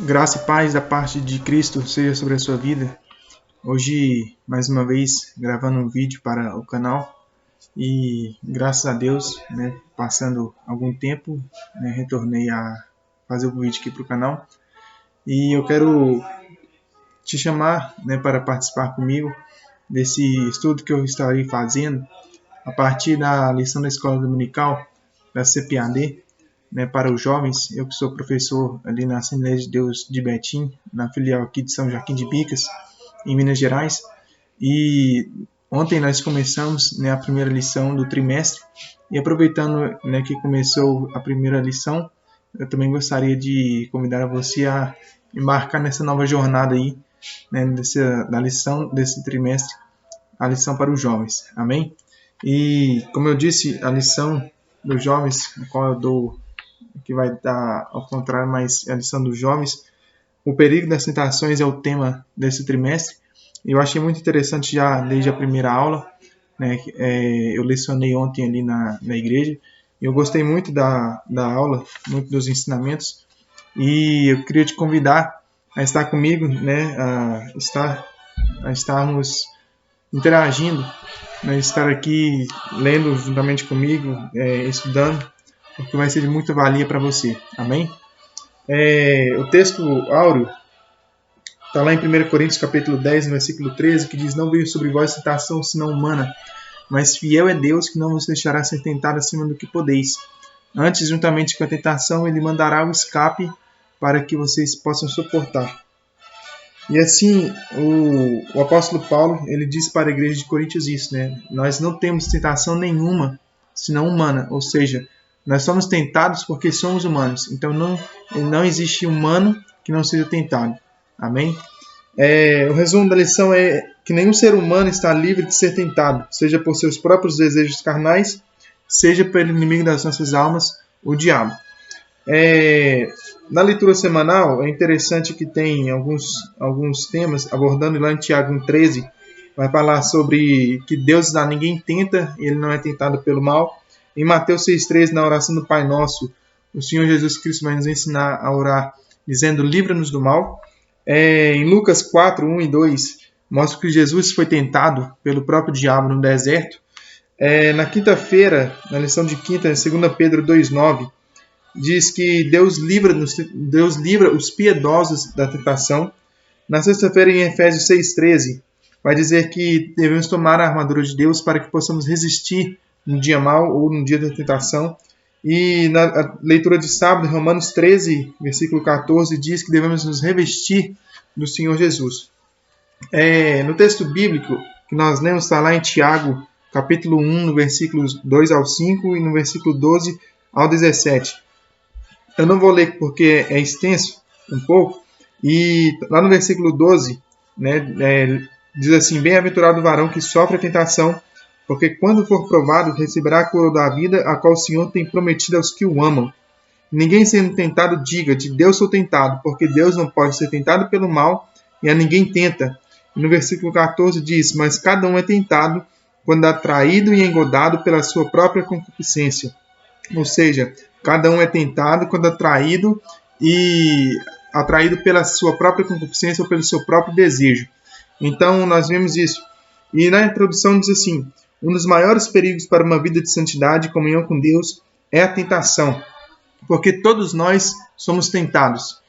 Graça e paz da parte de Cristo seja sobre a sua vida. Hoje, mais uma vez, gravando um vídeo para o canal e, graças a Deus, passando algum tempo, retornei a fazer o vídeo aqui para o canal. E eu quero te chamar para participar comigo desse estudo que eu estarei fazendo a partir da lição da Escola Dominical, da CPAD, para os jovens. Eu que sou professor ali na Assembleia de Deus de Betim, na filial aqui de São Joaquim de Bicas, em Minas Gerais. E ontem nós começamos a primeira lição do trimestre. E aproveitando que começou a primeira lição, eu também gostaria de convidar você a embarcar nessa nova jornada aí, da lição desse trimestre, a lição para os jovens. Amém? E, como eu disse, a lição dos jovens, a qual eu dou, que vai dar ao contrário, mas a lição dos jovens, o perigo das tentações é o tema desse trimestre. Eu achei muito interessante já desde a primeira aula, eu lecionei ontem ali na igreja, e eu gostei muito da aula, muito dos ensinamentos, e eu queria te convidar a estar comigo, a estarmos interagindo, estar aqui lendo juntamente comigo, estudando, porque vai ser de muita valia para você. Amém? O texto áureo está lá em 1 Coríntios capítulo 10, versículo 13, que diz: "Não veio sobre vós tentação senão humana, mas fiel é Deus, que não vos deixará ser tentado acima do que podeis. Antes, juntamente com a tentação, ele mandará o escape para que vocês possam suportar." E assim, o apóstolo Paulo, ele diz para a igreja de Coríntios isso, Nós não temos tentação nenhuma, senão humana, ou seja, nós somos tentados porque somos humanos. Então não existe humano que não seja tentado. Amém? O resumo da lição é que nenhum ser humano está livre de ser tentado, seja por seus próprios desejos carnais, seja pelo inimigo das nossas almas, o diabo. Na leitura semanal, é interessante que tem alguns temas, abordando lá em Tiago 1,13, vai falar sobre que Deus a ninguém tenta, ele não é tentado pelo mal. Em Mateus 6,13, na oração do Pai Nosso, o Senhor Jesus Cristo vai nos ensinar a orar, dizendo: "Livra-nos do mal." Em Lucas 4, 1 e 2, mostra que Jesus foi tentado pelo próprio diabo no deserto. Na quinta-feira, na lição de quinta, em 2 Pedro 2,9, diz que Deus livra os piedosos da tentação. Na sexta-feira, em Efésios 6,13, vai dizer que devemos tomar a armadura de Deus para que possamos resistir no dia mau ou no dia da tentação. E na leitura de sábado, Romanos 13, versículo 14, diz que devemos nos revestir do Senhor Jesus. No texto bíblico que nós lemos, está lá em Tiago, capítulo 1, no versículos 2 ao 5 e no versículo 12 ao 17. Eu não vou ler porque é extenso um pouco. E lá no versículo 12, diz assim: "Bem-aventurado o varão que sofre a tentação, porque quando for provado, receberá a coroa da vida, a qual o Senhor tem prometido aos que o amam. Ninguém sendo tentado diga: de Deus sou tentado, porque Deus não pode ser tentado pelo mal, e a ninguém tenta." E no versículo 14 diz: "Mas cada um é tentado quando atraído e engodado pela sua própria concupiscência." Ou seja, cada um é tentado quando atraído pela sua própria concupiscência ou pelo seu próprio desejo. Então, nós vemos isso. E na introdução diz assim: "Um dos maiores perigos para uma vida de santidade e comunhão com Deus é a tentação." Porque todos nós somos tentados.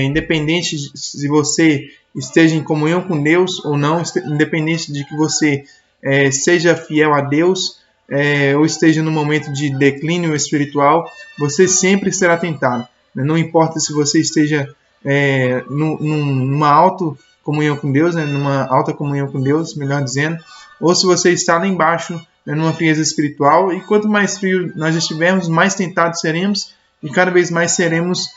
Independente se você esteja em comunhão com Deus ou não, independente de que você seja fiel a Deus, ou esteja num momento de declínio espiritual, você sempre será tentado. Não importa se você esteja numa alta comunhão com Deus, numa alta comunhão com Deus, melhor dizendo, ou se você está lá embaixo, numa frieza espiritual. E quanto mais frio nós estivermos, mais tentados seremos, e cada vez mais seremos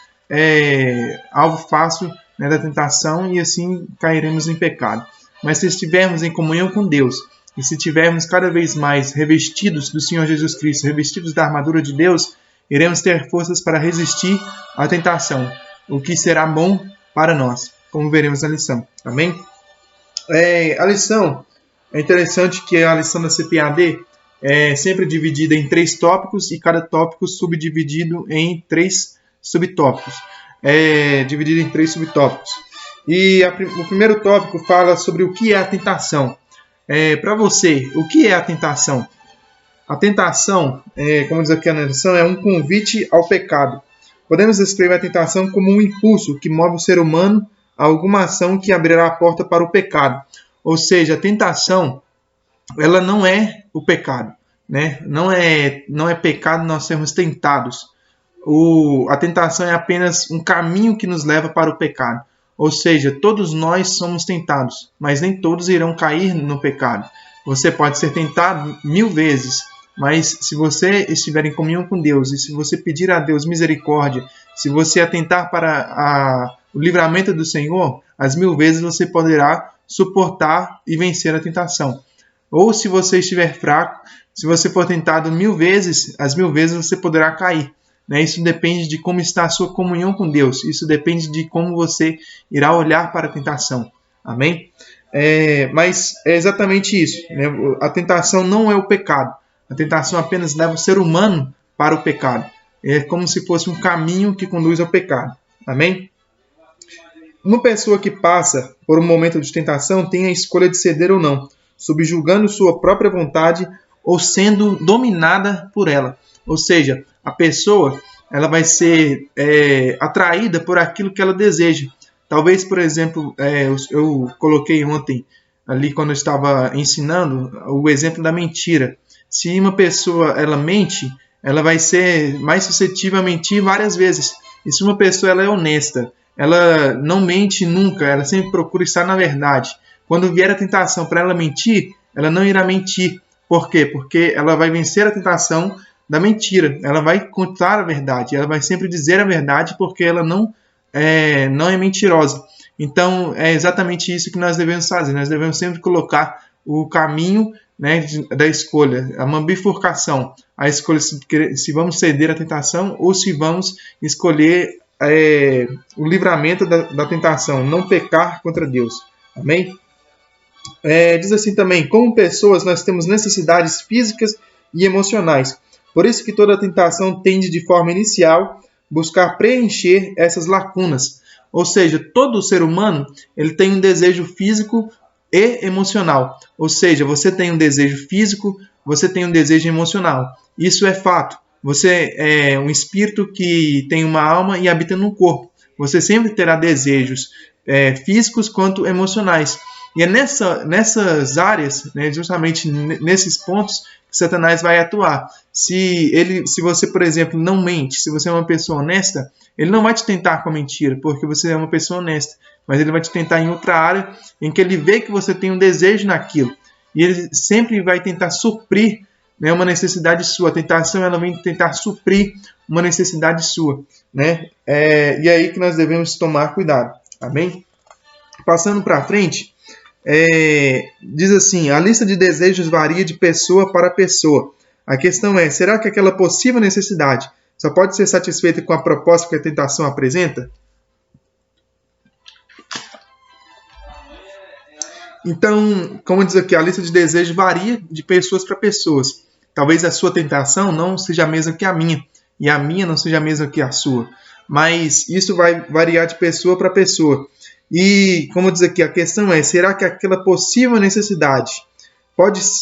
alvo fácil da tentação, e assim cairemos em pecado. Mas se estivermos em comunhão com Deus, e se estivermos cada vez mais revestidos do Senhor Jesus Cristo, revestidos da armadura de Deus, iremos ter forças para resistir à tentação, o que será bom para nós, como veremos na lição. Amém? A lição, é interessante que a lição da CPAD é sempre dividida em 3 tópicos, e cada tópico subdividido em 3 subtópicos. dividido em 3 subtópicos. E o primeiro tópico fala sobre o que é a tentação. Para você, o que é a tentação? A tentação, como diz aqui a narração, é um convite ao pecado. Podemos descrever a tentação como um impulso que move o ser humano a alguma ação que abrirá a porta para o pecado. Ou seja, a tentação, ela não é o pecado, né? Não é pecado nós sermos tentados. A tentação é apenas um caminho que nos leva para o pecado. Ou seja, todos nós somos tentados, mas nem todos irão cair no pecado. Você pode ser tentado 1000 vezes, mas se você estiver em comunhão com Deus e se você pedir a Deus misericórdia, se você atentar para o livramento do Senhor, as 1000 vezes você poderá suportar e vencer a tentação. Ou se você estiver fraco, se você for tentado 1000 vezes, as 1000 vezes você poderá cair. Isso depende de como está a sua comunhão com Deus. Isso depende de como você irá olhar para a tentação. Amém? Mas é exatamente isso. Né? A tentação não é o pecado. A tentação apenas leva o ser humano para o pecado. É como se fosse um caminho que conduz ao pecado. Amém? Uma pessoa que passa por um momento de tentação tem a escolha de ceder ou não, subjugando sua própria vontade ou sendo dominada por ela. Ou seja, a pessoa ela vai ser atraída por aquilo que ela deseja. Talvez, por exemplo, eu coloquei ontem, ali quando eu estava ensinando, o exemplo da mentira. Se uma pessoa ela mente, ela vai ser mais suscetível a mentir várias vezes. E se uma pessoa ela é honesta, ela não mente nunca, ela sempre procura estar na verdade. Quando vier a tentação para ela mentir, ela não irá mentir. Por quê? Porque ela vai vencer a tentação da mentira. Ela vai contar a verdade, ela vai sempre dizer a verdade porque ela não é mentirosa. Então, é exatamente isso que nós devemos fazer. Nós devemos sempre colocar o caminho, né, da escolha, uma bifurcação. A escolha se vamos ceder à tentação ou se vamos escolher o livramento da tentação, não pecar contra Deus. Amém? Diz assim também, como pessoas nós temos necessidades físicas e emocionais. Por isso que toda tentação tende de forma inicial buscar preencher essas lacunas. Ou seja, todo ser humano ele tem um desejo físico e emocional. Ou seja, você tem um desejo físico, você tem um desejo emocional. Isso é fato. Você é um espírito que tem uma alma e habita no corpo. Você sempre terá desejos físicos quanto emocionais. E é nessas áreas, né, justamente nesses pontos, que Satanás vai atuar. Se você, por exemplo, não mente, se você é uma pessoa honesta, ele não vai te tentar com a mentira, porque você é uma pessoa honesta. Mas ele vai te tentar em outra área em que ele vê que você tem um desejo naquilo. E ele sempre vai tentar suprir, né, uma necessidade sua. A tentação ela vem tentar suprir uma necessidade sua. Né? E é aí que nós devemos tomar cuidado. Amém? Passando para frente, diz assim, a lista de desejos varia de pessoa para pessoa. A questão é, será que aquela possível necessidade só pode ser satisfeita com a proposta que a tentação apresenta? Então, como diz aqui, a lista de desejos varia de pessoas para pessoas. Talvez a sua tentação não seja a mesma que a minha, e a minha não seja a mesma que a sua. Mas isso vai variar de pessoa para pessoa. E, como diz aqui, a questão é, será que aquela possível necessidade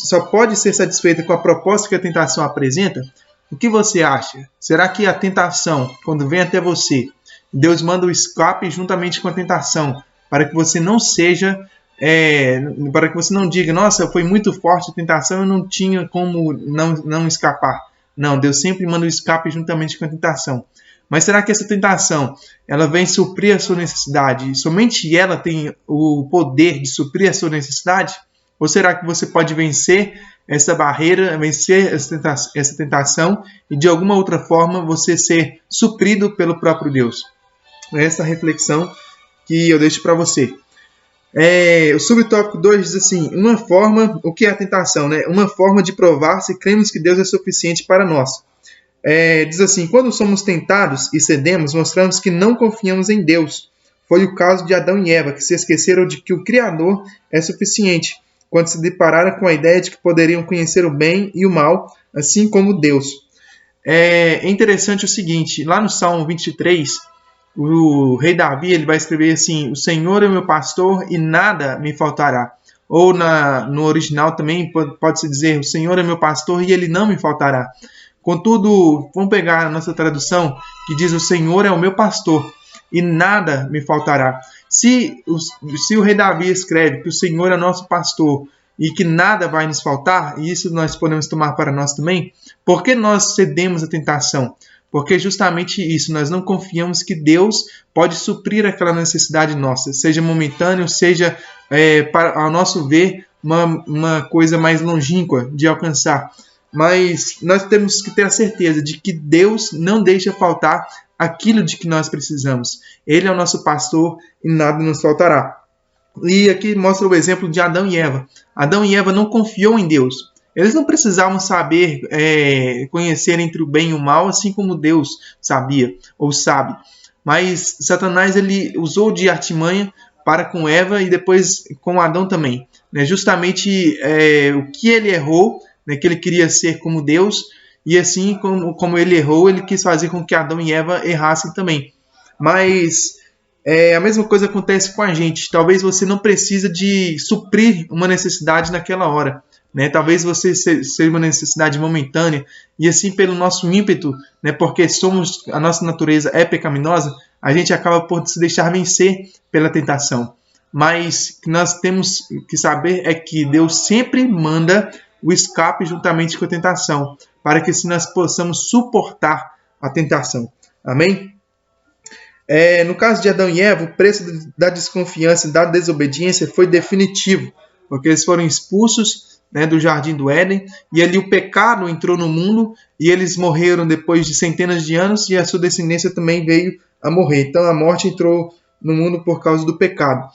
só pode ser satisfeita com a proposta que a tentação apresenta? O que você acha? Será que a tentação, quando vem até você, Deus manda o escape juntamente com a tentação, para que você não seja... para que você não diga, nossa, foi muito forte a tentação, eu não tinha como não escapar. Não, Deus sempre manda o escape juntamente com a tentação. Mas será que essa tentação ela vem suprir a sua necessidade? Somente ela tem o poder de suprir a sua necessidade? Ou será que você pode vencer essa barreira, vencer essa tentação e de alguma outra forma você ser suprido pelo próprio Deus? Essa reflexão que eu deixo para você. O subtópico 2 diz assim, o que é a tentação? Né? Uma forma de provar se cremos que Deus é suficiente para nós. Diz assim, quando somos tentados e cedemos, mostramos que não confiamos em Deus. Foi o caso de Adão e Eva, que se esqueceram de que o Criador é suficiente, quando se depararam com a ideia de que poderiam conhecer o bem e o mal, assim como Deus. É interessante o seguinte, lá no Salmo 23, o rei Davi ele vai escrever assim: o Senhor é o meu pastor e nada me faltará. Ou no original também pode-se dizer: o Senhor é meu pastor e ele não me faltará. Contudo, vamos pegar a nossa tradução que diz: o Senhor é o meu pastor e nada me faltará. Se o rei Davi escreve que o Senhor é nosso pastor e que nada vai nos faltar, e isso nós podemos tomar para nós também, por que nós cedemos à tentação? Porque justamente isso, nós não confiamos que Deus pode suprir aquela necessidade nossa, seja momentâneo, seja, para, ao nosso ver, uma coisa mais longínqua de alcançar. Mas nós temos que ter a certeza de que Deus não deixa faltar aquilo de que nós precisamos. Ele é o nosso pastor e nada nos faltará. E aqui mostra o exemplo de Adão e Eva. Adão e Eva não confiou em Deus. Eles não precisavam saber, conhecer entre o bem e o mal, assim como Deus sabia ou sabe. Mas Satanás ele usou de artimanha para com Eva e depois com Adão também. Né? Justamente o que ele errou, né, que ele queria ser como Deus, e assim como ele errou, ele quis fazer com que Adão e Eva errassem também. Mas a mesma coisa acontece com a gente. Talvez você não precisa de suprir uma necessidade naquela hora. Né? Talvez você seja uma necessidade momentânea e assim pelo nosso ímpeto, né? Porque a nossa natureza é pecaminosa, a gente acaba por se deixar vencer pela tentação. Mas o que nós temos que saber é que Deus sempre manda o escape juntamente com a tentação, para que assim nós possamos suportar a tentação. Amém? No caso de Adão e Eva, o preço da desconfiança e da desobediência foi definitivo, porque eles foram expulsos, né, do Jardim do Éden, e ali o pecado entrou no mundo, e eles morreram depois de centenas de anos, e a sua descendência também veio a morrer. Então a morte entrou no mundo por causa do pecado.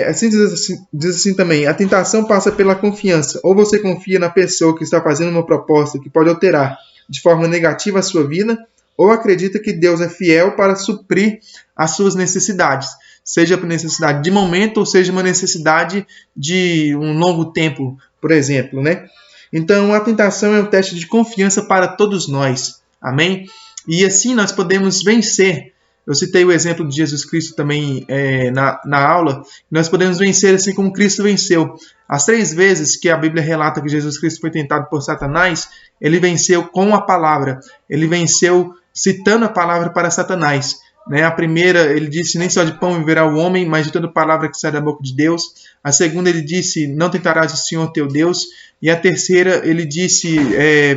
Assim diz assim também: a tentação passa pela confiança. Ou você confia na pessoa que está fazendo uma proposta que pode alterar de forma negativa a sua vida, ou acredita que Deus é fiel para suprir as suas necessidades, seja por necessidade de momento ou seja uma necessidade de um longo tempo, por exemplo, né? Então a tentação é um teste de confiança para todos nós, amém? E assim nós podemos vencer. Eu citei o exemplo de Jesus Cristo também na aula. Nós podemos vencer assim como Cristo venceu. As 3 vezes que a Bíblia relata que Jesus Cristo foi tentado por Satanás, ele venceu com a palavra. Ele venceu citando a palavra para Satanás. Né? A primeira, ele disse: nem só de pão viverá o homem, mas de toda palavra que sai da boca de Deus. A segunda, ele disse: não tentarás o Senhor teu Deus. E a terceira, ele disse: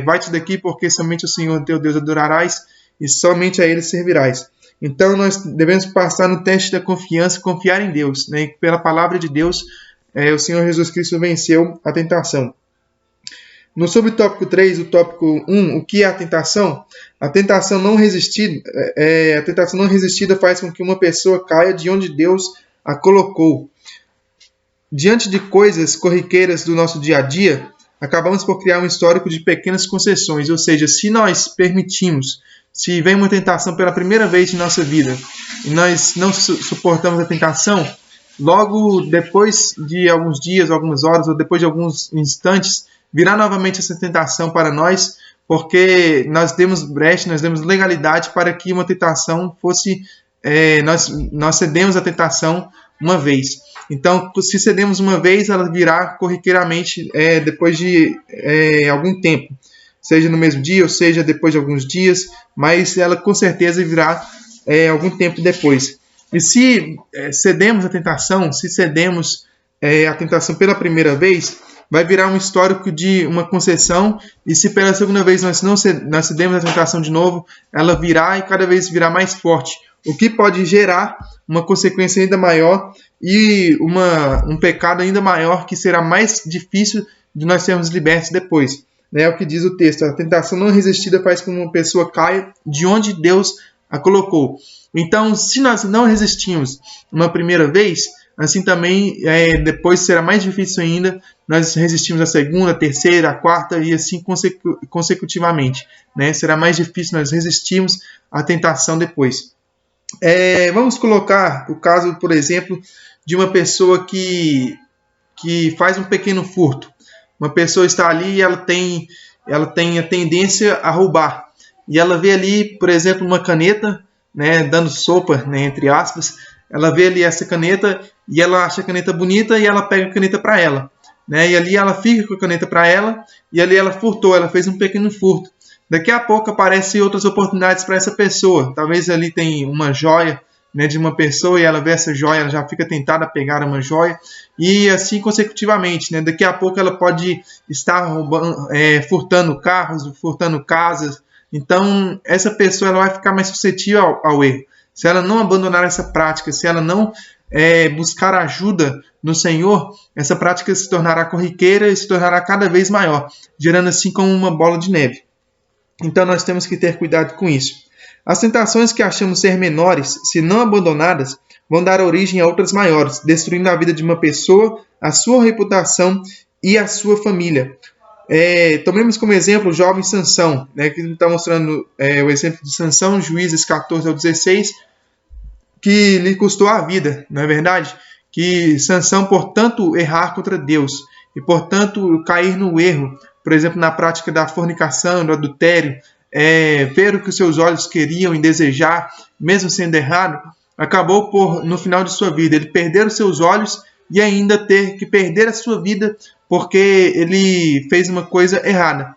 vai-te daqui, porque somente o Senhor teu Deus adorarás e somente a ele servirás. Então nós devemos passar no teste da confiança, confiar em Deus. Né? E pela palavra de Deus, o Senhor Jesus Cristo venceu a tentação. No subtópico 3, o tópico 1, o que é a tentação? A tentação não resistida faz com que uma pessoa caia de onde Deus a colocou. Diante de coisas corriqueiras do nosso dia a dia, acabamos por criar um histórico de pequenas concessões, ou seja, se nós permitimos, se vem uma tentação pela primeira vez em nossa vida e nós não suportamos a tentação, logo depois de alguns dias, algumas horas ou depois de alguns instantes, virá novamente essa tentação para nós, porque nós demos brecha, nós demos legalidade para que uma tentação fosse... nós cedemos a tentação uma vez. Então, se cedemos uma vez, ela virá corriqueiramente depois de algum tempo. Seja no mesmo dia, ou seja depois de alguns dias, mas ela com certeza virá algum tempo depois. E se cedemos a tentação, se cedemos a tentação pela primeira vez, vai virar um histórico de uma concessão, e se pela segunda vez nós cedemos a tentação de novo, ela virá e cada vez virá mais forte, o que pode gerar uma consequência ainda maior e um pecado ainda maior que será mais difícil de nós sermos libertos depois. É o que diz o texto: a tentação não resistida faz com que uma pessoa caia de onde Deus a colocou. Então, se nós não resistimos uma primeira vez, assim também depois será mais difícil ainda nós resistimos a segunda, a terceira, a quarta e assim consecutivamente. Né? Será mais difícil nós resistirmos à tentação depois. Vamos colocar o caso, por exemplo, de uma pessoa que faz um pequeno furto. Uma pessoa está ali e ela tem a tendência a roubar. E ela vê ali, por exemplo, uma caneta, né, dando sopa, né, entre aspas. Ela vê ali essa caneta e ela acha a caneta bonita e ela pega a caneta para ela, né? E ali ela fica com a caneta para ela e ali ela furtou, ela fez um pequeno furto. Daqui a pouco aparecem outras oportunidades para essa pessoa. Talvez ali tem uma joia, né, de uma pessoa e ela vê essa joia, ela já fica tentada a pegar uma joia e assim consecutivamente, né? Daqui a pouco ela pode estar roubando, furtando carros, furtando casas. Então essa pessoa ela vai ficar mais suscetível ao erro. Se ela não abandonar essa prática, se ela não buscar ajuda no Senhor, essa prática se tornará corriqueira e se tornará cada vez maior, gerando assim como uma bola de neve. Então nós temos que ter cuidado com isso. As tentações que achamos ser menores, se não abandonadas, vão dar origem a outras maiores, destruindo a vida de uma pessoa, a sua reputação e a sua família. Tomemos como exemplo o jovem Sansão, né, que está mostrando o exemplo de Sansão, Juízes 14 ao 16, que lhe custou a vida, não é verdade? Que Sansão, portanto, errar contra Deus e, portanto, cair no erro, por exemplo, na prática da fornicação, do adultério, ver o que os seus olhos queriam e desejar, mesmo sendo errado, acabou por, no final de sua vida, ele perder os seus olhos e ainda ter que perder a sua vida porque ele fez uma coisa errada.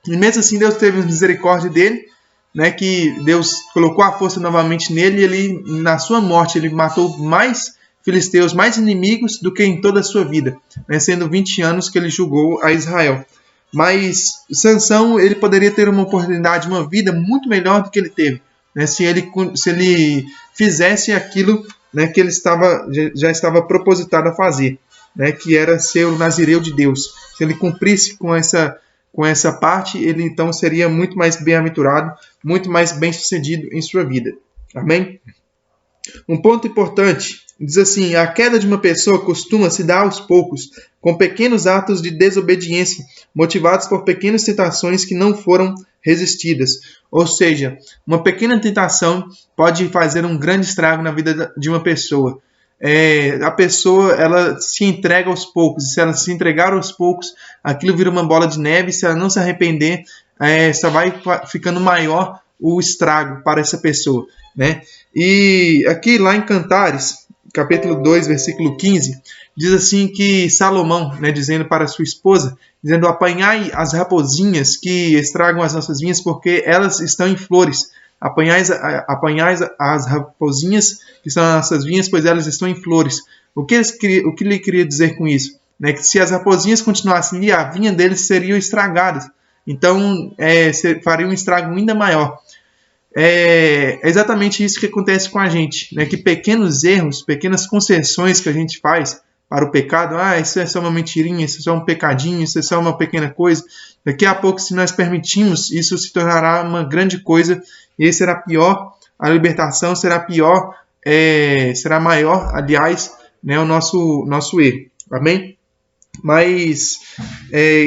E mesmo assim Deus teve misericórdia dele, né, que Deus colocou a força novamente nele e ele, na sua morte, ele matou mais filisteus, mais inimigos do que em toda a sua vida, né, sendo 20 anos que ele julgou a Israel. Mas Sansão, ele poderia ter uma oportunidade, uma vida muito melhor do que ele teve, né, se ele fizesse aquilo, né, que ele já estava propositado a fazer, né, que era ser o nazireu de Deus. Se ele cumprisse com essa parte, ele então seria muito mais bem-aventurado, muito mais bem-sucedido em sua vida. Amém? Um ponto importante, diz assim, a queda de uma pessoa costuma se dar aos poucos, com pequenos atos de desobediência, motivados por pequenas tentações que não foram resistidas. Ou seja, uma pequena tentação pode fazer um grande estrago na vida de uma pessoa. A pessoa ela se entrega aos poucos, e se ela se entregar aos poucos, aquilo vira uma bola de neve, se ela não se arrepender, só vai ficando maior o estrago para essa pessoa, né? E aqui lá em Cantares, capítulo 2, versículo 15, diz assim que Salomão, né, dizendo para sua esposa, dizendo, apanhai as raposinhas que estragam as nossas vinhas, porque elas estão em flores. Apanhais as raposinhas que estão nas nossas vinhas, pois elas estão em flores. O que ele queria dizer com isso? Né, que se as raposinhas continuassem ali, a vinha deles seriam estragadas. Então, faria um estrago ainda maior. É exatamente isso que acontece com a gente, né? Que pequenos erros, pequenas concessões que a gente faz para o pecado, isso é só uma mentirinha, isso é só um pecadinho, isso é só uma pequena coisa. Daqui a pouco, se nós permitirmos, isso se tornará uma grande coisa e aí será pior, a libertação será pior, será maior, aliás, né, o nosso erro. Amém? Mas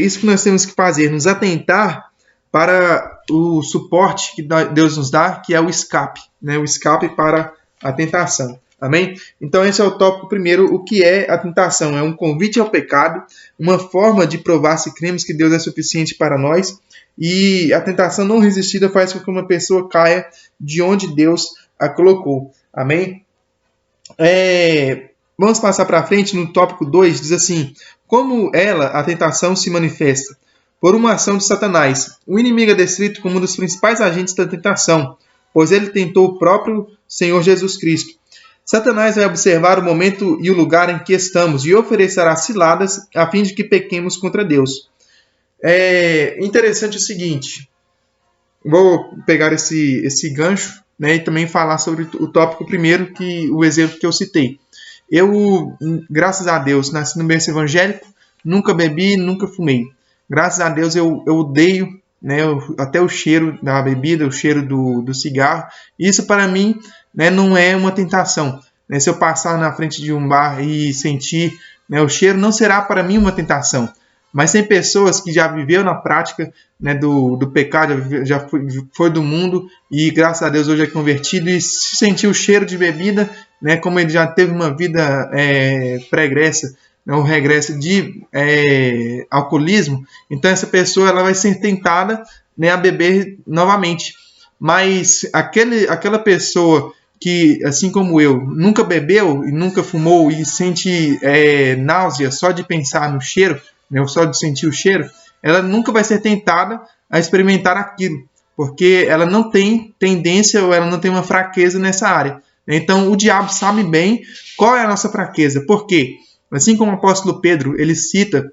isso que nós temos que fazer, nos atentar para o suporte que Deus nos dá, que é o escape, né? O escape para a tentação. Amém? Então esse é o tópico primeiro, o que é a tentação? É um convite ao pecado, uma forma de provar se cremos que Deus é suficiente para nós, e a tentação não resistida faz com que uma pessoa caia de onde Deus a colocou. Amém? Vamos passar para frente no tópico 2, diz assim, como a tentação se manifesta? Por uma ação de Satanás. O inimigo é descrito como um dos principais agentes da tentação, pois ele tentou o próprio Senhor Jesus Cristo. Satanás vai observar o momento e o lugar em que estamos e oferecerá ciladas a fim de que pequemos contra Deus. É interessante o seguinte, vou pegar esse gancho, né, e também falar sobre o tópico primeiro, o exemplo que eu citei. Eu, graças a Deus, nasci no berço evangélico, nunca bebi, nunca fumei. Graças a Deus eu odeio, né, até o cheiro da bebida, o cheiro do cigarro. Isso para mim, né, não é uma tentação. Né? Se eu passar na frente de um bar e sentir, né, o cheiro, não será para mim uma tentação. Mas tem pessoas que já viveu na prática, né, do pecado, já foi do mundo e graças a Deus hoje é convertido e se sentir o cheiro de bebida, né, como ele já teve uma vida pregressa, um regresso de alcoolismo, então essa pessoa ela vai ser tentada, né, a beber novamente. mas aquela pessoa que, assim como eu, nunca bebeu e nunca fumou e sente náusea só de pensar no cheiro, né, só de sentir o cheiro, ela nunca vai ser tentada a experimentar aquilo, porque ela não tem tendência ou ela não tem uma fraqueza nessa área. Então, o diabo sabe bem qual é a nossa fraqueza. Por quê? Assim como o apóstolo Pedro, ele cita,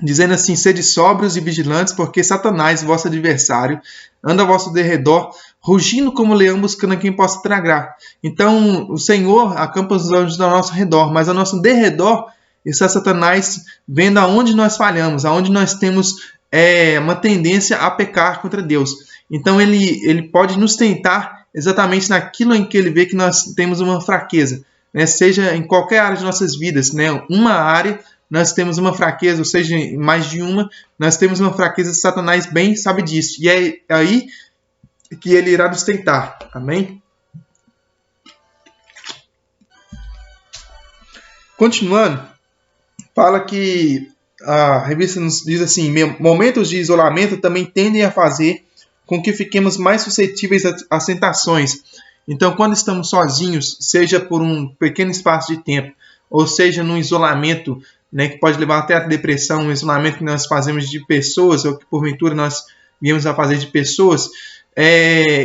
dizendo assim: sede sóbrios e vigilantes, porque Satanás, vosso adversário, anda ao vosso derredor, rugindo como leão, buscando a quem possa tragar. Então, o Senhor acampa os anjos ao nosso redor, mas ao nosso derredor está Satanás vendo aonde nós falhamos, aonde nós temos uma tendência a pecar contra Deus. Então, ele pode nos tentar exatamente naquilo em que ele vê que nós temos uma fraqueza, né? Seja em qualquer área de nossas vidas, né? Uma área nós temos uma fraqueza, ou seja, mais de uma, nós temos uma fraqueza, Satanás bem sabe disso. E é aí que ele irá nos tentar. Amém? Continuando, fala que a revista nos diz assim: momentos de isolamento também tendem a fazer com que fiquemos mais suscetíveis às tentações. Então, quando estamos sozinhos, seja por um pequeno espaço de tempo, ou seja, num isolamento, né, que pode levar até a depressão, um isolamento que nós fazemos de pessoas, ou que porventura nós viemos a fazer de pessoas,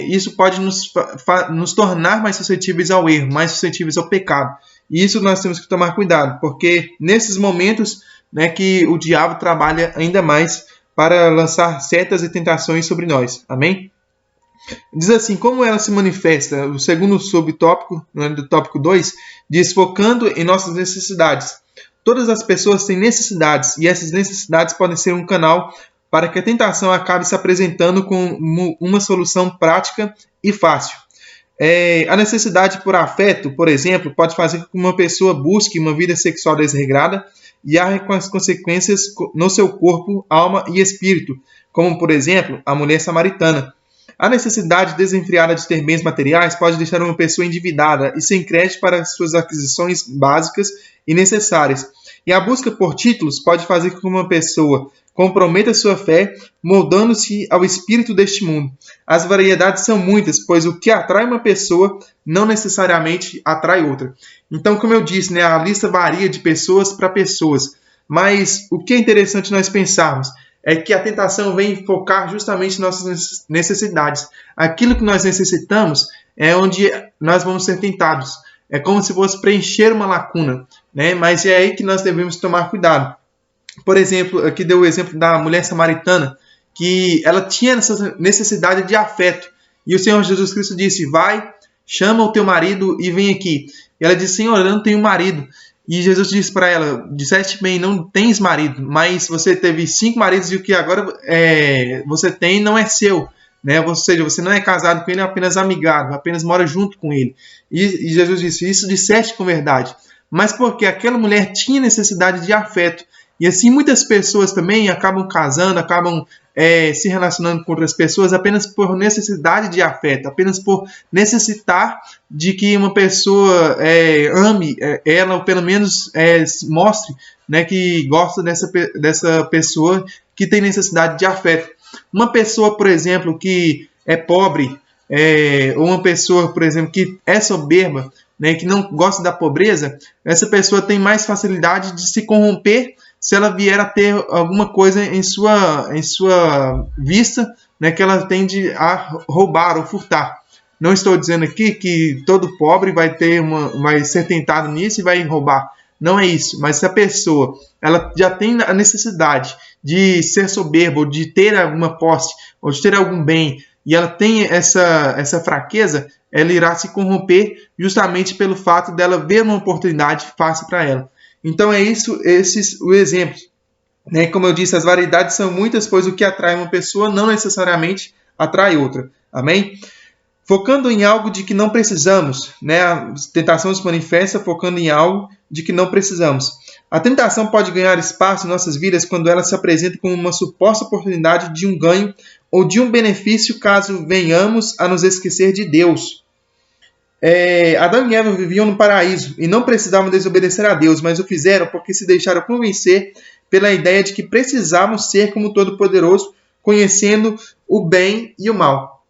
isso pode nos tornar mais suscetíveis ao erro, mais suscetíveis ao pecado. E isso nós temos que tomar cuidado, porque nesses momentos, né, que o diabo trabalha ainda mais para lançar setas e tentações sobre nós. Amém? Diz assim: como ela se manifesta? O segundo subtópico, do tópico 2, diz: focando em nossas necessidades. Todas as pessoas têm necessidades, e essas necessidades podem ser um canal para que a tentação acabe se apresentando como uma solução prática e fácil. A necessidade por afeto, por exemplo, pode fazer com que uma pessoa busque uma vida sexual desregrada e arre com as consequências no seu corpo, alma e espírito, como, por exemplo, a mulher samaritana. A necessidade desenfreada de ter bens materiais pode deixar uma pessoa endividada e sem crédito para suas aquisições básicas e necessárias. E a busca por títulos pode fazer com que uma pessoa comprometa sua fé, moldando-se ao espírito deste mundo. As variedades são muitas, pois o que atrai uma pessoa não necessariamente atrai outra. Então, como eu disse, né, a lista varia de pessoas para pessoas. Mas o que é interessante nós pensarmos é que a tentação vem focar justamente em nossas necessidades. Aquilo que nós necessitamos é onde nós vamos ser tentados. É como se fosse preencher uma lacuna, né? Mas é aí que nós devemos tomar cuidado. Por exemplo, aqui deu o exemplo da mulher samaritana, que ela tinha essa necessidade de afeto. E o Senhor Jesus Cristo disse: vai, chama o teu marido e vem aqui. E ela disse: Senhor, eu não tenho marido. E Jesus disse para ela: disseste bem, não tens marido, mas você teve 5 maridos e o que agora você tem não é seu. Né? Ou seja, você não é casado com ele, é apenas amigado, apenas mora junto com ele. E Jesus disse: isso disseste com verdade. Mas porque aquela mulher tinha necessidade de afeto. E assim muitas pessoas também acabam casando, acabam se relacionando com outras pessoas apenas por necessidade de afeto, apenas por necessitar de que uma pessoa ame ela, ou pelo menos mostre, né, que gosta dessa pessoa que tem necessidade de afeto. Uma pessoa, por exemplo, que é pobre, ou uma pessoa, por exemplo, que é soberba, né, que não gosta da pobreza, essa pessoa tem mais facilidade de se corromper se ela vier a ter alguma coisa em sua vista, né, que ela tende a roubar ou furtar. Não estou dizendo aqui que todo pobre vai ser tentado nisso e vai roubar. Não é isso. Mas se a pessoa ela já tem a necessidade de ser soberba, ou de ter alguma posse, ou de ter algum bem, e ela tem essa fraqueza, ela irá se corromper justamente pelo fato dela ver uma oportunidade fácil para ela. Então é isso, esses os exemplos. Né? Como eu disse, as variedades são muitas, pois o que atrai uma pessoa não necessariamente atrai outra. Amém? Focando em algo de que não precisamos. Né? A tentação se manifesta focando em algo de que não precisamos. A tentação pode ganhar espaço em nossas vidas quando ela se apresenta como uma suposta oportunidade de um ganho ou de um benefício caso venhamos a nos esquecer de Deus. Adão e Eva viviam no paraíso e não precisavam desobedecer a Deus, mas o fizeram porque se deixaram convencer pela ideia de que precisavam ser como Todo-Poderoso, conhecendo o bem e o mal.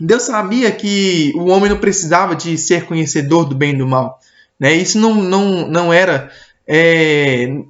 Deus sabia que o homem não precisava de ser conhecedor do bem e do mal, né? Isso não era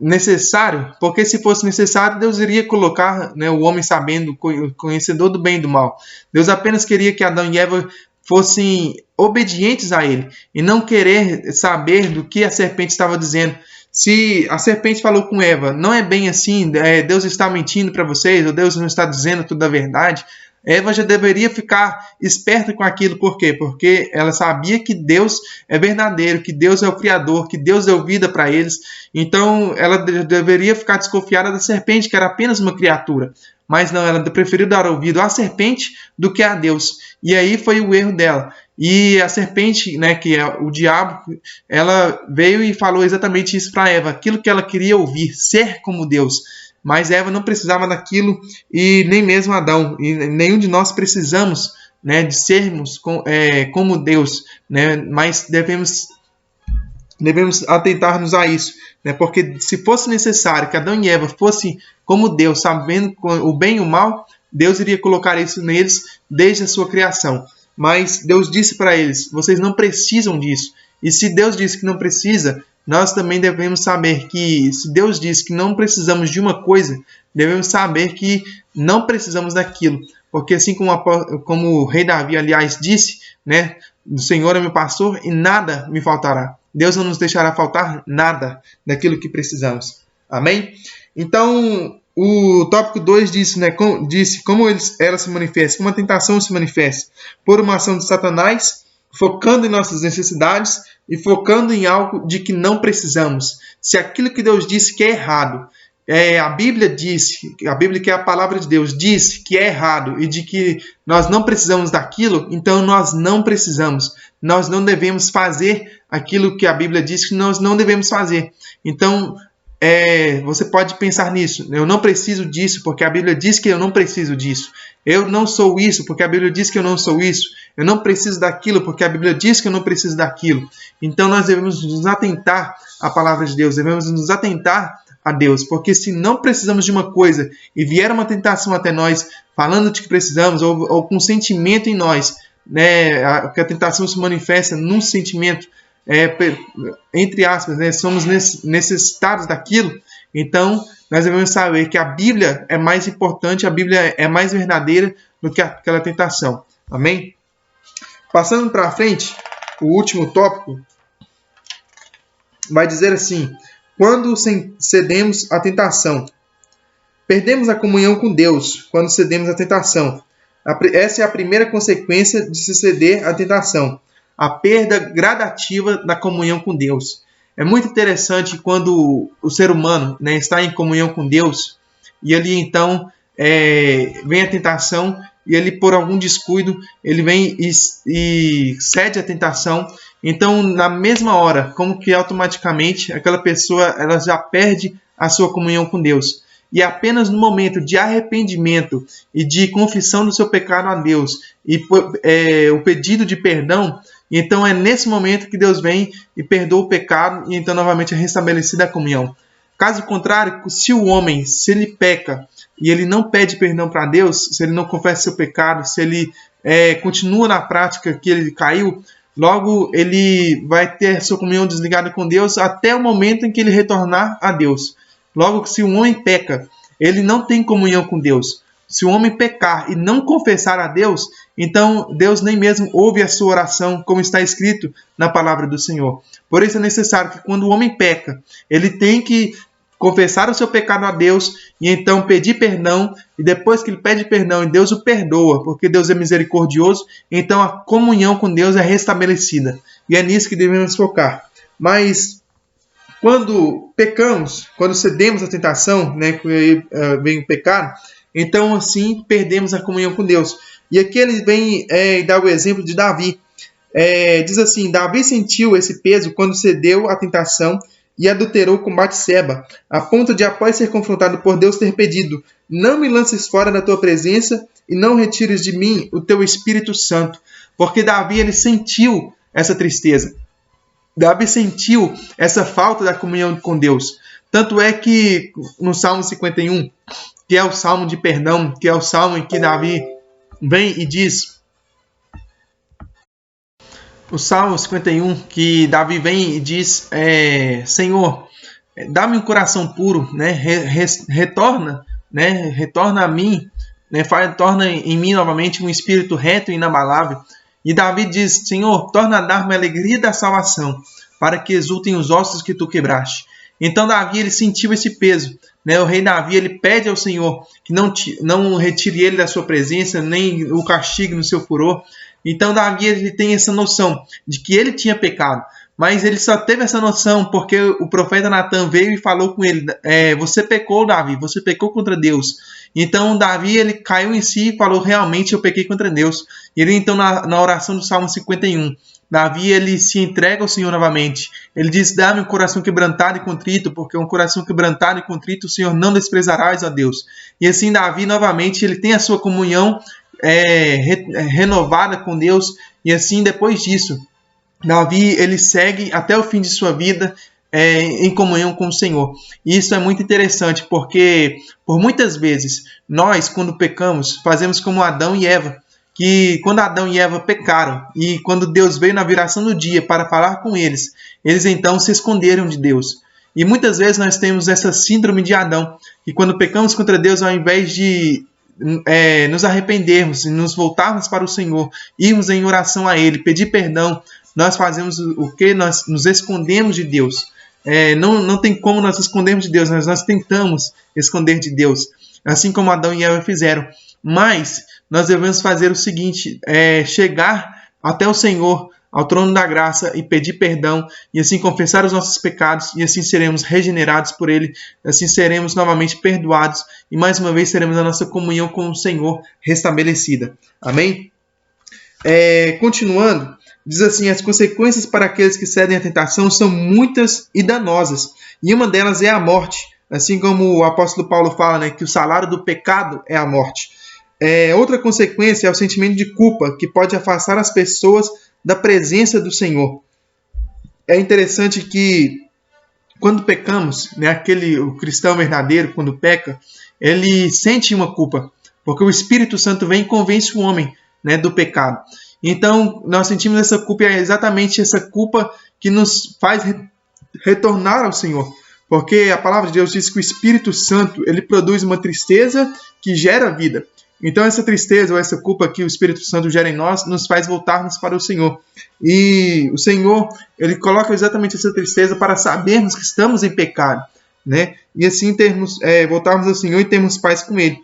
necessário, porque se fosse necessário, Deus iria colocar, né, o homem sabendo, conhecedor do bem e do mal. Deus apenas queria que Adão e Eva fossem obedientes a ele e não querer saber do que a serpente estava dizendo. Se a serpente falou com Eva, não é bem assim, Deus está mentindo para vocês, ou Deus não está dizendo toda a verdade, Eva já deveria ficar esperta com aquilo. Por quê? Porque ela sabia que Deus é verdadeiro, que Deus é o Criador, que Deus deu vida para eles. Então ela deveria ficar desconfiada da serpente, que era apenas uma criatura. Mas não, ela preferiu dar ouvido à serpente do que a Deus. E aí foi o erro dela. E a serpente, né, que é o diabo, ela veio e falou exatamente isso para Eva, aquilo que ela queria ouvir, ser como Deus. Mas Eva não precisava daquilo, e nem mesmo Adão. E nenhum de nós precisamos, né, de sermos como Deus, né, mas devemos atentar-nos a isso, né, porque se fosse necessário que Adão e Eva fossem como Deus, sabendo o bem e o mal, Deus iria colocar isso neles desde a sua criação. Mas Deus disse para eles, vocês não precisam disso. E se Deus disse que não precisa, nós também devemos saber que, se Deus diz que não precisamos de uma coisa, devemos saber que não precisamos daquilo. Porque assim como o rei Davi, aliás, disse, né, o Senhor é meu pastor e nada me faltará. Deus não nos deixará faltar nada daquilo que precisamos. Amém? Então, o tópico 2 disse como ela se manifesta, como a tentação se manifesta. Por uma ação de Satanás, focando em nossas necessidades e focando em algo de que não precisamos. Se aquilo que Deus disse que é errado, a Bíblia disse, a Bíblia que é a palavra de Deus, disse que é errado e de que nós não precisamos daquilo, então nós não precisamos. Nós não devemos fazer aquilo que a Bíblia diz que nós não devemos fazer. Então, você pode pensar nisso. Eu não preciso disso porque a Bíblia diz que eu não preciso disso. Eu não sou isso porque a Bíblia diz que eu não sou isso. Eu não preciso daquilo porque a Bíblia diz que eu não preciso daquilo. Então nós devemos nos atentar à palavra de Deus, devemos nos atentar a Deus, porque se não precisamos de uma coisa e vier uma tentação até nós, falando de que precisamos, ou com um sentimento em nós, né, que a tentação se manifesta num sentimento, entre aspas, né, somos necessitados daquilo, então nós devemos saber que a Bíblia é mais importante, a Bíblia é mais verdadeira do que aquela tentação. Amém? Passando para frente, o último tópico vai dizer assim: quando cedemos à tentação, perdemos a comunhão com Deus quando cedemos à tentação. Essa é a primeira consequência de se ceder à tentação, a perda gradativa da comunhão com Deus. É muito interessante quando o ser humano, né, está em comunhão com Deus e ali então vem a tentação e ele, por algum descuido, ele vem e cede à tentação. Então, na mesma hora, como que automaticamente aquela pessoa ela já perde a sua comunhão com Deus. E apenas no momento de arrependimento e de confissão do seu pecado a Deus e o pedido de perdão, então é nesse momento que Deus vem e perdoa o pecado e então novamente é restabelecida a comunhão. Caso contrário, se o homem, se ele peca e ele não pede perdão para Deus, se ele não confessa seu pecado, se ele continua na prática que ele caiu, logo ele vai ter sua comunhão desligada com Deus até o momento em que ele retornar a Deus. Logo, se um homem peca, ele não tem comunhão com Deus. Se o homem pecar e não confessar a Deus, então Deus nem mesmo ouve a sua oração, como está escrito na palavra do Senhor. Por isso é necessário que quando o homem peca, ele tem que confessar o seu pecado a Deus e então pedir perdão, e depois que ele pede perdão e Deus o perdoa, porque Deus é misericordioso, então a comunhão com Deus é restabelecida. E é nisso que devemos focar. Mas quando pecamos, quando cedemos à tentação, né, que vem o pecado, então assim perdemos a comunhão com Deus. E aqui ele vem dar o exemplo de Davi. Diz assim: Davi sentiu esse peso quando cedeu à tentação e adulterou com Batseba, a ponto de, após ser confrontado por Deus, ter pedido: não me lances fora da tua presença e não retires de mim o teu Espírito Santo. Porque Davi ele sentiu essa tristeza. Davi sentiu essa falta da comunhão com Deus. Tanto é que no Salmo 51, que é o Salmo de perdão, que é o Salmo em que Davi vem e diz o Salmo 51, que Davi vem e diz, Senhor, dá-me um coração puro, né? Retorna, né? Retorna a mim, né? Torna em mim novamente um espírito reto e inabalável. E Davi diz, Senhor, torna a dar-me a alegria da salvação, para que exultem os ossos que tu quebraste. Então Davi, ele sentiu esse peso, né? O rei Davi, ele pede ao Senhor que não retire ele da sua presença, nem o castigue no seu furor. Então Davi, ele tem essa noção de que ele tinha pecado, mas ele só teve essa noção porque o profeta Natan veio e falou com ele, você pecou, Davi, você pecou contra Deus. Então Davi, ele caiu em si e falou, realmente eu pequei contra Deus. E ele então na oração do Salmo 51, Davi, ele se entrega ao Senhor novamente. Ele diz, dá-me um coração quebrantado e contrito, porque um coração quebrantado e contrito o Senhor não desprezarás, ó Deus. E assim Davi novamente, ele tem a sua comunhão renovada com Deus. E assim depois disso, Davi, ele segue até o fim de sua vida em comunhão com o Senhor. E isso é muito interessante, porque por muitas vezes nós, quando pecamos, fazemos como Adão e Eva, que quando Adão e Eva pecaram e quando Deus veio na viração do dia para falar com eles, eles então se esconderam de Deus. E muitas vezes nós temos essa síndrome de Adão, que quando pecamos contra Deus, ao invés de nos arrependermos e nos voltarmos para o Senhor, irmos em oração a Ele, pedir perdão, nós fazemos o que? Nós nos escondemos de Deus. Não tem como nós escondermos de Deus, nós tentamos esconder de Deus, assim como Adão e Eva fizeram. Mas nós devemos fazer o seguinte, chegar até o Senhor, ao trono da graça e pedir perdão, e assim confessar os nossos pecados, e assim seremos regenerados por Ele, assim seremos novamente perdoados, e mais uma vez teremos a nossa comunhão com o Senhor restabelecida. Amém? Continuando, diz assim, as consequências para aqueles que cedem à tentação são muitas e danosas, e uma delas é a morte, assim como o apóstolo Paulo fala, né, que o salário do pecado é a morte. Outra consequência é o sentimento de culpa, que pode afastar as pessoas da presença do Senhor. É interessante que quando pecamos, né, o cristão verdadeiro, quando peca, ele sente uma culpa, porque o Espírito Santo vem e convence o homem, né, do pecado. Então, nós sentimos essa culpa, e é exatamente essa culpa que nos faz retornar ao Senhor. Porque a palavra de Deus diz que o Espírito Santo, ele produz uma tristeza que gera vida. Então, essa tristeza ou essa culpa que o Espírito Santo gera em nós nos faz voltarmos para o Senhor. E o Senhor, ele coloca exatamente essa tristeza para sabermos que estamos em pecado, né? E assim voltarmos ao Senhor e termos paz com Ele.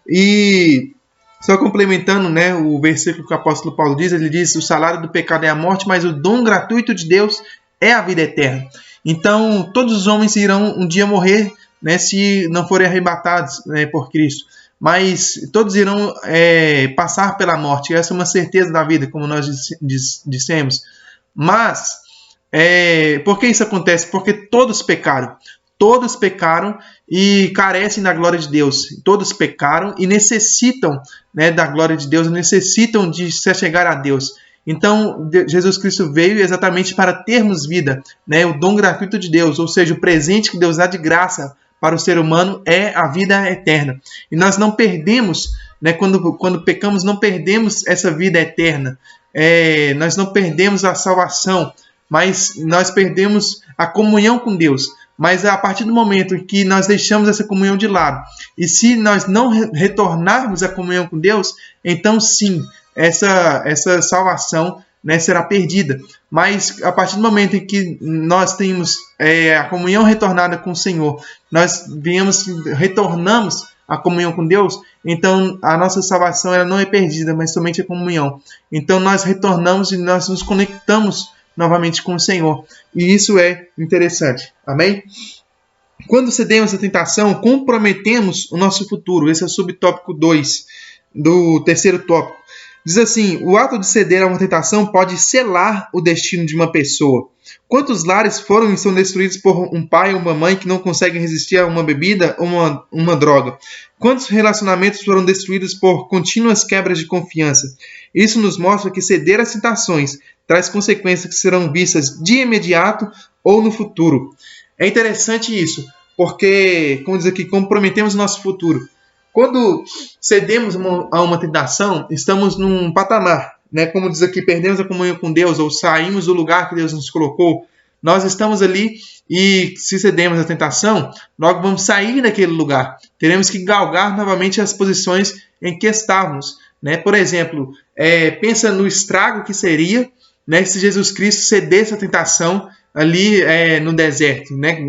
E só complementando, né, o versículo que o apóstolo Paulo diz, ele diz, o salário do pecado é a morte, mas o dom gratuito de Deus é a vida eterna. Então, todos os homens irão um dia morrer, né, se não forem arrebatados, né, por Cristo. Mas todos irão passar pela morte. Essa é uma certeza da vida, como nós dissemos. Mas, por que isso acontece? Porque todos pecaram. Todos pecaram e carecem da glória de Deus. Todos pecaram e necessitam, né, da glória de Deus, necessitam de se achegar a Deus. Então, Jesus Cristo veio exatamente para termos vida, né, o dom gratuito de Deus, ou seja, o presente que Deus dá de graça para o ser humano é a vida eterna. E nós não perdemos, né, quando pecamos, não perdemos essa vida eterna. Nós não perdemos a salvação, mas nós perdemos a comunhão com Deus. Mas a partir do momento em que nós deixamos essa comunhão de lado, e se nós não retornarmos à comunhão com Deus, então sim, essa salvação, né, será perdida. Mas a partir do momento em que nós temos a comunhão retornada com o Senhor, nós retornamos a comunhão com Deus, então a nossa salvação ela não é perdida, mas somente a comunhão. Então nós retornamos e nós nos conectamos novamente com o Senhor. E isso é interessante. Amém? Quando cedemos à tentação, comprometemos o nosso futuro. Esse é o subtópico 2 do terceiro tópico. Diz assim, o ato de ceder a uma tentação pode selar o destino de uma pessoa. Quantos lares foram e são destruídos por um pai ou uma mãe que não conseguem resistir a uma bebida ou uma droga? Quantos relacionamentos foram destruídos por contínuas quebras de confiança? Isso nos mostra que ceder às tentações traz consequências que serão vistas de imediato ou no futuro. É interessante isso, porque, como diz aqui, comprometemos o nosso futuro. Quando cedemos a uma tentação, estamos num patamar, né, como diz aqui, perdemos a comunhão com Deus ou saímos do lugar que Deus nos colocou, nós estamos ali e se cedemos à tentação, logo vamos sair daquele lugar. Teremos que galgar novamente as posições em que estávamos, né? Por exemplo, pensa no estrago que seria, né, se Jesus Cristo cedesse à tentação ali no deserto, né?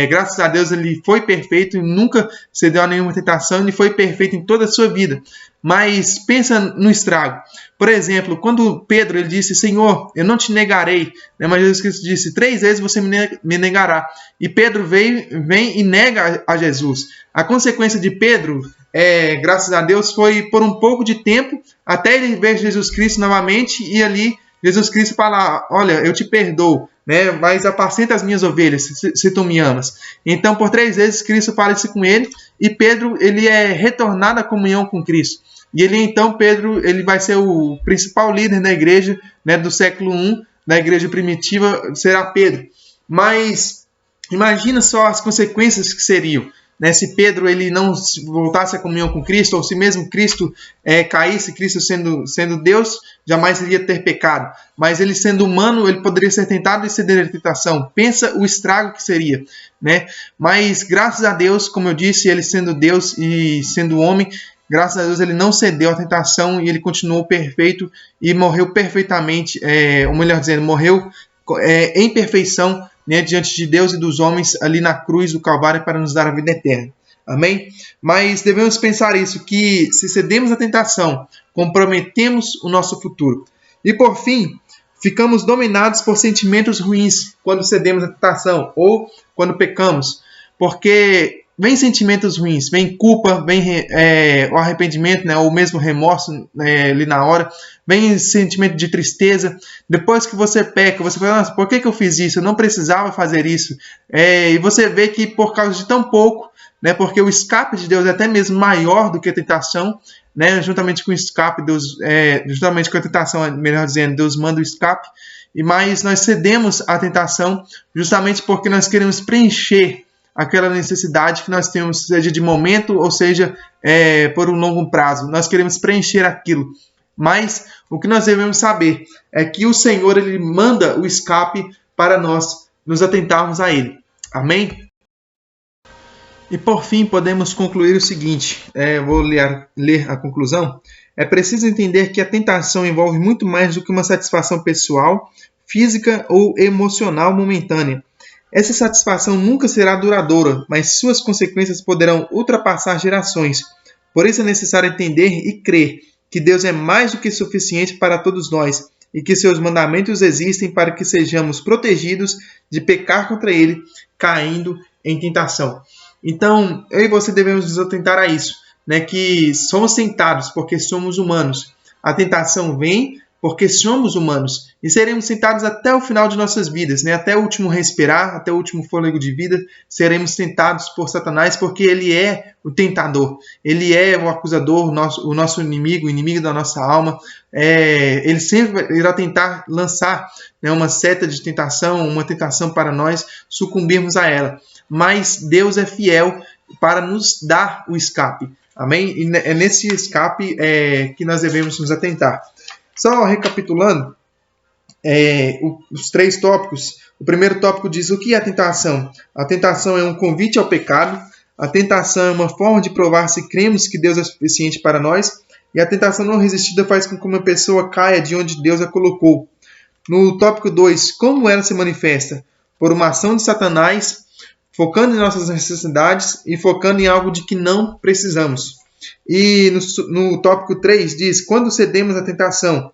Graças a Deus ele foi perfeito e nunca cedeu a nenhuma tentação, ele foi perfeito em toda a sua vida. Mas pensa no estrago. Por exemplo, quando Pedro ele disse, Senhor, eu não te negarei, né? Mas Jesus Cristo disse, 3 vezes você me negará. E Pedro vem e nega a Jesus. A consequência de Pedro, graças a Deus, foi por um pouco de tempo, até ele ver Jesus Cristo novamente, e ali Jesus Cristo fala, olha, eu te perdoo, né? Mas apacenta as minhas ovelhas, se tu me amas. Então, por 3 vezes, Cristo fala isso com ele, e Pedro ele é retornado à comunhão com Cristo. E Pedro ele vai ser o principal líder da igreja, né, do século I, da igreja primitiva, será Pedro. Mas imagina só as consequências que seriam, né, se Pedro ele não voltasse à comunhão com Cristo, ou se mesmo Cristo caísse, Cristo sendo Deus, jamais iria ter pecado. Mas ele sendo humano, ele poderia ser tentado e ceder à tentação. Pensa o estrago que seria, né? Mas graças a Deus, como eu disse, ele sendo Deus e sendo homem, graças a Deus ele não cedeu à tentação e ele continuou perfeito e morreu perfeitamente, ou melhor dizendo, morreu em perfeição, né, diante de Deus e dos homens ali na cruz do Calvário para nos dar a vida eterna. Amém? Mas devemos pensar isso, que se cedemos à tentação, comprometemos o nosso futuro. E por fim, ficamos dominados por sentimentos ruins quando cedemos à tentação ou quando pecamos. Porque vem sentimentos ruins, vem culpa, vem o arrependimento, né, ou mesmo remorso ali na hora, vem sentimento de tristeza. Depois que você peca, você fala, nossa, por que eu fiz isso? Eu não precisava fazer isso. E você vê que por causa de tão pouco, né, porque o escape de Deus é até mesmo maior do que a tentação, né, juntamente com o escape, juntamente com a tentação, melhor dizendo, Deus manda o escape, mas nós cedemos à tentação justamente porque nós queremos preencher aquela necessidade que nós temos, seja de momento ou seja por um longo prazo. Nós queremos preencher aquilo. Mas o que nós devemos saber é que o Senhor ele manda o escape para nós nos atentarmos a Ele. Amém? E por fim, podemos concluir o seguinte, vou ler a conclusão. É preciso entender que a tentação envolve muito mais do que uma satisfação pessoal, física ou emocional momentânea. Essa satisfação nunca será duradoura, mas suas consequências poderão ultrapassar gerações. Por isso é necessário entender e crer que Deus é mais do que suficiente para todos nós e que seus mandamentos existem para que sejamos protegidos de pecar contra Ele, caindo em tentação. Então, eu e você devemos nos atentar a isso, né? Que somos tentados porque somos humanos. A tentação vem porque somos humanos e seremos tentados até o final de nossas vidas, né? Até o último respirar, até o último fôlego de vida, seremos tentados por Satanás, porque ele é o tentador, ele é o acusador, o nosso inimigo, o inimigo da nossa alma. Ele sempre irá tentar lançar, né, uma seta de tentação, uma tentação para nós sucumbirmos a ela. Mas Deus é fiel para nos dar o escape. Amém? E é nesse escape que nós devemos nos atentar. Só recapitulando os 3 tópicos. O primeiro tópico diz o que é a tentação. A tentação é um convite ao pecado. A tentação é uma forma de provar se cremos que Deus é suficiente para nós. E a tentação não resistida faz com que uma pessoa caia de onde Deus a colocou. No tópico 2, como ela se manifesta? Por uma ação de Satanás, focando em nossas necessidades e focando em algo de que não precisamos. E no tópico 3 diz, quando cedemos à tentação,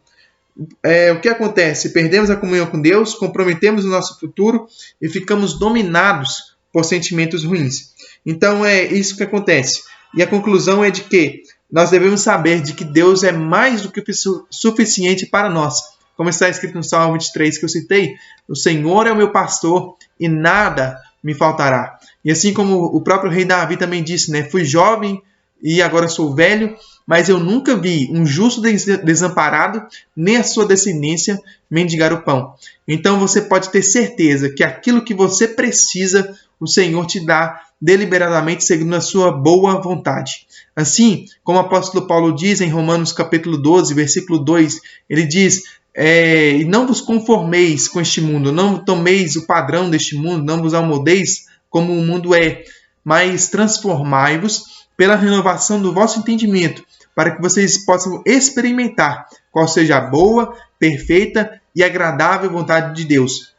o que acontece? Perdemos a comunhão com Deus, comprometemos o nosso futuro e ficamos dominados por sentimentos ruins. Então é isso que acontece. E a conclusão é de que nós devemos saber de que Deus é mais do que suficiente para nós. Como está escrito no Salmo 23 que eu citei, o Senhor é o meu pastor e nada me faltará. E assim como o próprio rei Davi também disse, né? Fui jovem e agora sou velho, mas eu nunca vi um justo desamparado, nem a sua descendência mendigar o pão. Então você pode ter certeza que aquilo que você precisa, o Senhor te dá deliberadamente segundo a sua boa vontade. Assim, como o apóstolo Paulo diz em Romanos capítulo 12, versículo 2, ele diz: e não vos conformeis com este mundo, não tomeis o padrão deste mundo, não vos amoldeis como o mundo é, mas transformai-vos pela renovação do vosso entendimento, para que vocês possam experimentar qual seja a boa, perfeita e agradável vontade de Deus.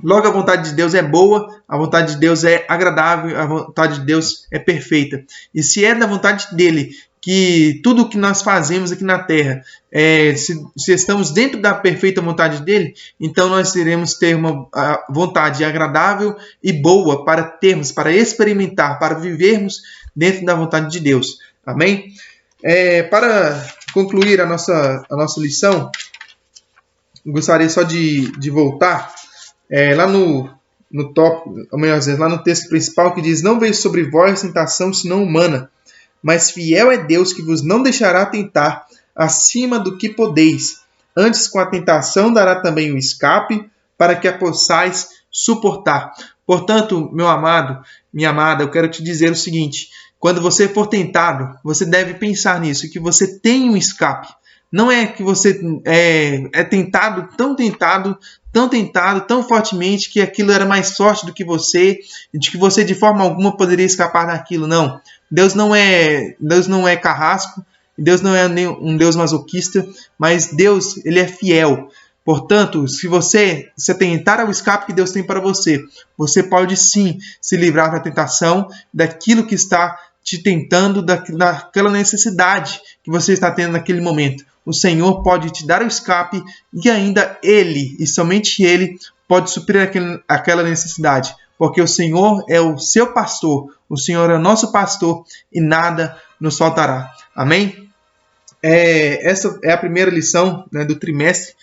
Logo, a vontade de Deus é boa, a vontade de Deus é agradável, a vontade de Deus é perfeita. E se é da vontade dele que tudo o que nós fazemos aqui na Terra, se estamos dentro da perfeita vontade dele, então nós iremos ter uma vontade agradável e boa para experimentar, para vivermos dentro da vontade de Deus. Amém? Para concluir a nossa lição, gostaria só de voltar lá no tópico, ou melhor dizendo, lá no texto principal que diz: não veio sobre vós tentação senão humana, mas fiel é Deus que vos não deixará tentar acima do que podeis. Antes, com a tentação, dará também o escape, para que a possais suportar. Portanto, meu amado, minha amada, eu quero te dizer o seguinte: quando você for tentado, você deve pensar nisso, que você tem um escape. Não é que você é tentado, tão fortemente que aquilo era mais forte do que você, e de que você de forma alguma poderia escapar daquilo. Não. Deus não é carrasco, Deus não é um Deus masoquista, mas Deus, ele é fiel. Portanto, se você se atentar ao escape que Deus tem para você, você pode sim se livrar da tentação, daquilo que está te tentando, daquela necessidade que você está tendo naquele momento. O Senhor pode te dar o escape e ainda Ele, e somente Ele, pode suprir aquela necessidade. Porque o Senhor é o seu pastor, o Senhor é o nosso pastor e nada nos faltará. Amém? Essa é a primeira lição, né, do trimestre.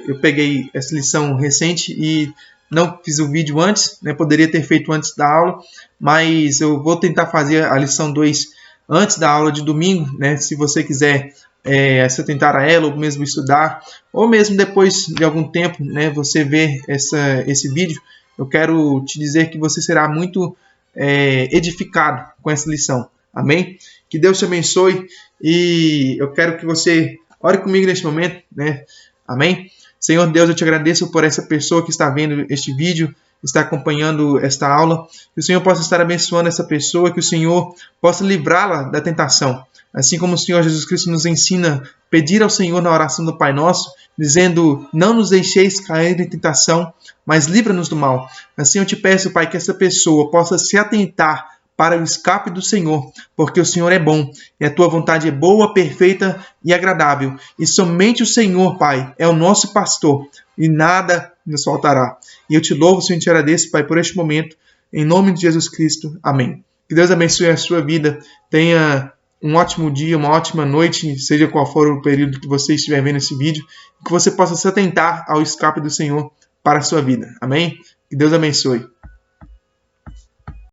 Eu peguei essa lição recente e não fiz o vídeo antes, né, poderia ter feito antes da aula, mas eu vou tentar fazer a lição 2 antes da aula de domingo, né, se você quiser se atentar a ela, ou mesmo estudar, ou mesmo depois de algum tempo, né, você ver esse vídeo. Eu quero te dizer que você será muito edificado com essa lição. Amém? Que Deus te abençoe e eu quero que você ore comigo neste momento, né? Amém? Senhor Deus, eu te agradeço por essa pessoa que está vendo este vídeo, está acompanhando esta aula. Que o Senhor possa estar abençoando essa pessoa, que o Senhor possa livrá-la da tentação. Assim como o Senhor Jesus Cristo nos ensina a pedir ao Senhor na oração do Pai Nosso, dizendo: não nos deixeis cair em tentação, mas livra-nos do mal. Assim eu te peço, Pai, que essa pessoa possa se atentar para o escape do Senhor, porque o Senhor é bom, e a tua vontade é boa, perfeita e agradável. E somente o Senhor, Pai, é o nosso pastor, e nada nos faltará. E eu te louvo, Senhor, e te agradeço, Pai, por este momento, em nome de Jesus Cristo. Amém. Que Deus abençoe a sua vida, tenha um ótimo dia, uma ótima noite, seja qual for o período que você estiver vendo esse vídeo, que você possa se atentar ao escape do Senhor para a sua vida. Amém? Que Deus abençoe.